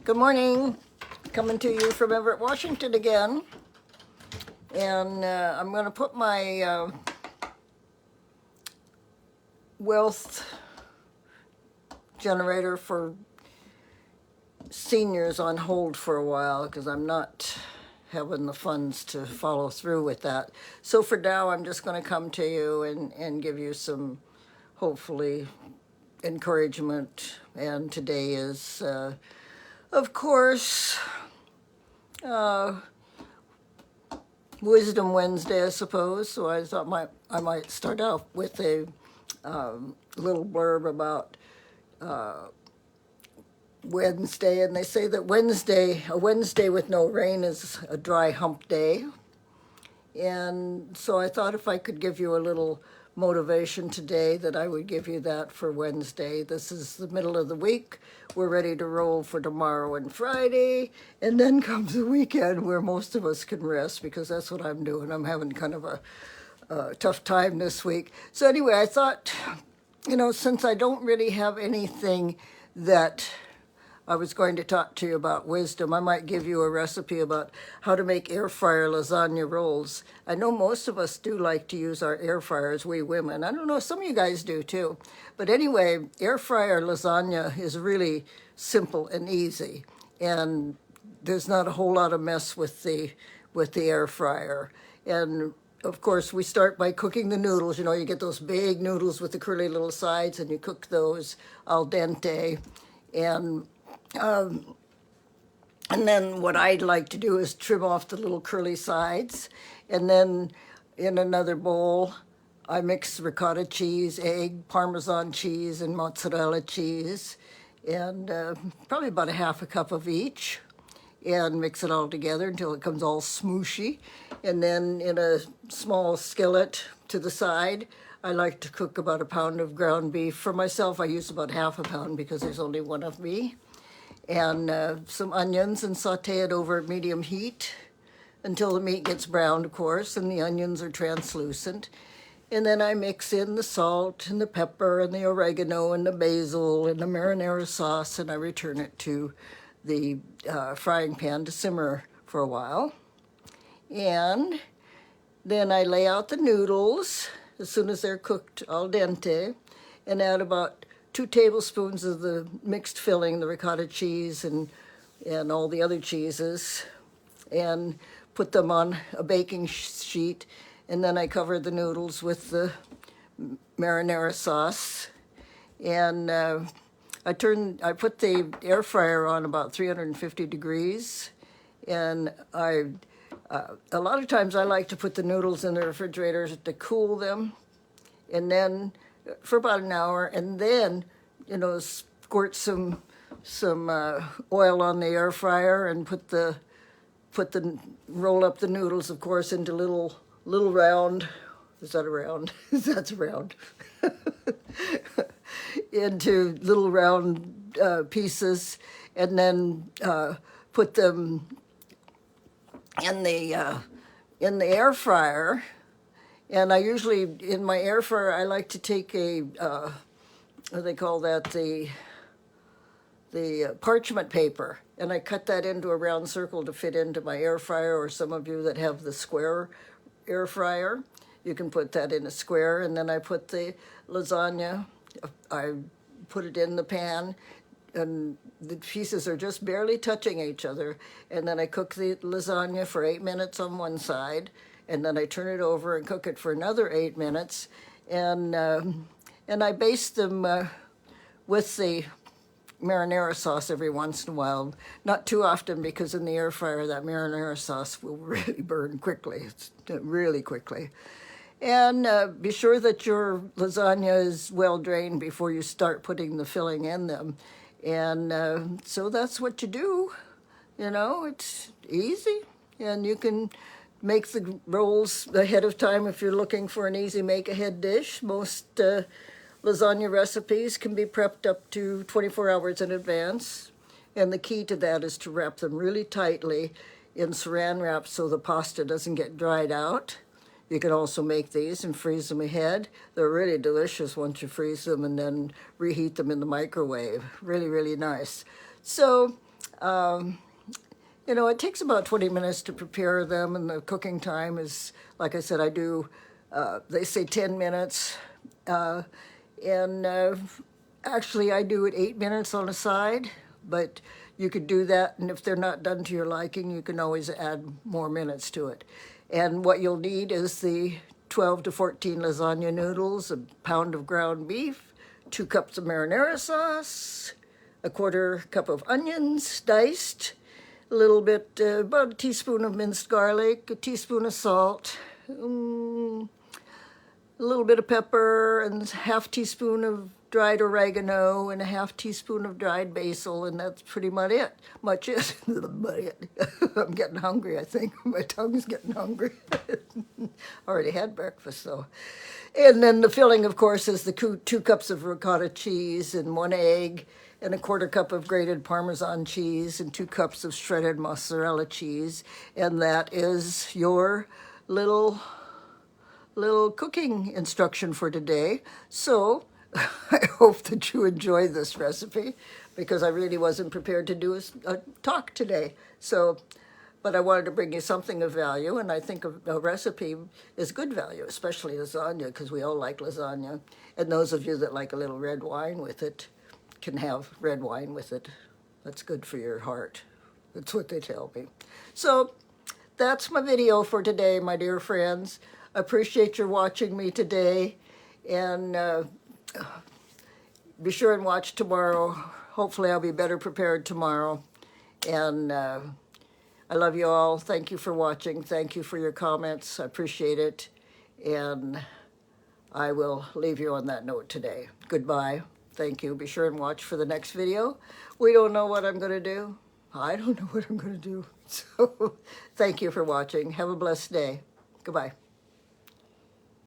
Good morning. Coming to you from Everett, Washington again. And I'm going to put my wealth generator for seniors on hold for a while because I'm not having the funds to follow through with that. So for now, I'm just going to come to you and give you some, hopefully, encouragement. And today is, of course, Wisdom Wednesday, I suppose. So I thought I might start out with a little blurb about Wednesday. And they say that a Wednesday with no rain is a dry hump day. And so I thought if I could give you a little motivation today, that I would give you that for Wednesday. This is the middle of the week. We're ready to roll for tomorrow and Friday. And then comes the weekend where most of us can rest, because that's what I'm doing. I'm having kind of a tough time this week. So anyway, I thought, since I don't really have anything that I was going to talk to you about wisdom, I might give you a recipe about how to make air fryer lasagna rolls. I know most of us do like to use our air fryers, we women. I don't know, some of you guys do too. But anyway, air fryer lasagna is really simple and easy. And there's not a whole lot of mess with the air fryer. And of course, we start by cooking the noodles. You get those big noodles with the curly little sides, and you cook those al dente. And then what I'd like to do is trim off the little curly sides. And then in another bowl, I mix ricotta cheese, egg, Parmesan cheese, and mozzarella cheese, and probably about a half a cup of each, and mix it all together until it comes all smooshy. And then in a small skillet to the side, I like to cook about a pound of ground beef. For myself, I use about half a pound because there's only one of me. And some onions, and saute it over medium heat until the meat gets browned, of course, and the onions are translucent. And then I mix in the salt and the pepper and the oregano and the basil and the marinara sauce, and I return it to the frying pan to simmer for a while. And then I lay out the noodles as soon as they're cooked al dente, and add about 2 tablespoons of the mixed filling, the ricotta cheese and all the other cheeses, and put them on a baking sheet. And then I cover the noodles with the marinara sauce. And I put the air fryer on about 350 degrees. And a lot of times I like to put the noodles in the refrigerator to cool them. And then for about an hour, and then, squirt some oil on the air fryer and roll up the noodles, of course, into little round. Is that a round? That's a round. Into little round pieces, and then put them in the air fryer. And I usually, in my air fryer, I like to take what do they call that, the parchment paper, and I cut that into a round circle to fit into my air fryer. Or some of you that have the square air fryer, you can put that in a square. And then I put the lasagna, I put it in the pan, and the pieces are just barely touching each other. And then I cook the lasagna for 8 minutes on one side, and then I turn it over and cook it for another 8 minutes. And I baste them with the marinara sauce every once in a while. Not too often, because in the air fryer, that marinara sauce will really burn quickly. It's really quickly. And be sure that your lasagna is well drained before you start putting the filling in them. And so that's what you do. It's easy, and you can make the rolls ahead of time if you're looking for an easy make-ahead dish. Most lasagna recipes can be prepped up to 24 hours in advance. And the key to that is to wrap them really tightly in saran wrap so the pasta doesn't get dried out. You can also make these and freeze them ahead. They're really delicious once you freeze them and then reheat them in the microwave. Really, really nice. So You know, it takes about 20 minutes to prepare them, and the cooking time is, like I said, I do, they say 10 minutes. Uh, and actually, I do it 8 minutes on a side, but you could do that, and if they're not done to your liking, you can always add more minutes to it. And what you'll need is the 12 to 14 lasagna noodles, a pound of ground beef, 2 cups of marinara sauce, a quarter cup of onions diced, a little bit, about a teaspoon of minced garlic, a teaspoon of salt, a little bit of pepper, and half teaspoon of dried oregano, and a half teaspoon of dried basil, and that's pretty much it. I'm getting hungry, I think. My tongue's getting hungry. Already had breakfast, though. And then the filling, of course, is the 2 cups of ricotta cheese and 1 egg, and a quarter cup of grated Parmesan cheese, and 2 cups of shredded mozzarella cheese. And that is your little cooking instruction for today. So I hope that you enjoy this recipe, because I really wasn't prepared to do a talk today. So, but I wanted to bring you something of value, and I think a recipe is good value, especially lasagna, because we all like lasagna. And those of you that like a little red wine with it can have red wine with it. That's good for your heart. That's what they tell me. So that's my video for today, my dear friends. I appreciate your watching me today, and be sure and watch tomorrow. Hopefully I'll be better prepared tomorrow. And I love you all. Thank you for watching. Thank you for your comments. I appreciate it. And I will leave you on that note today. Goodbye. Thank you. Be sure and watch for the next video. We don't know what I'm going to do. I don't know what I'm going to do. So thank you for watching. Have a blessed day. Goodbye.